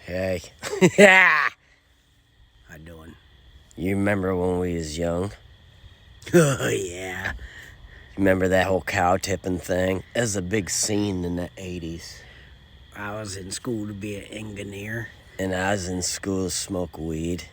Hey. Yeah. How doing? You remember when we was young? Oh, yeah. Remember that whole cow tipping thing? It was a big scene in the 80s. I was in school to be an engineer, And I was in school to smoke weed.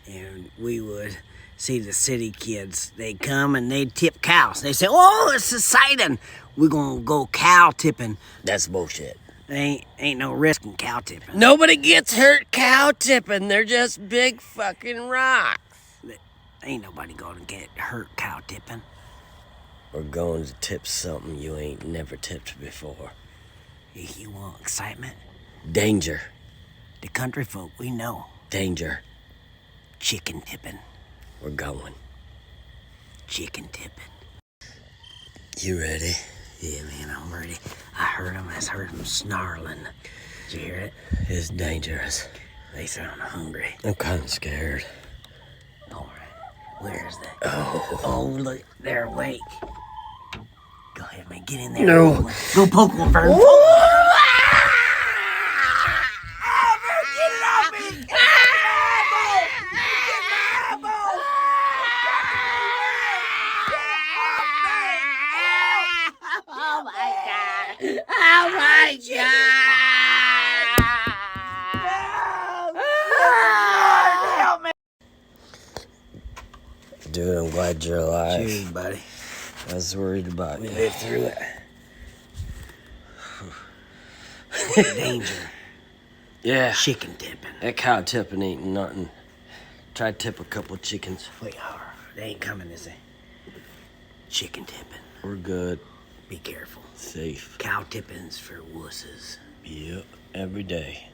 and we would see the city kids. They'd come and they'd tip cows. They say, "Oh, it's exciting. We're gonna go cow tipping." That's bullshit. Ain't no risk in cow tipping. Nobody gets hurt cow tipping. They're just big fucking rocks. Ain't nobody gonna get hurt cow tipping. We're going to tip something you ain't never tipped before. You want excitement? Danger. The country folk, we know. Danger. Chicken tipping. We're going. Chicken tipping. You ready? Yeah, man, I'm ready. I heard them snarling. Did you hear it? It's dangerous. They sound hungry. I'm kind of scared. All right, where's the... Oh, look, they're awake. Go ahead, man, get in there. No. Go poke one, Vern. Oh my God! Dude, I'm glad you're alive. Cheers, buddy. I was worried about We you. lived through it. Danger. Yeah. Chicken tipping. That cow tipping ain't nothing. Try to tip a couple chickens. Wait, they ain't coming, is they? Chicken tipping. We're good. Be careful. Safe. Cow tipping's for wusses. Yep. Every day.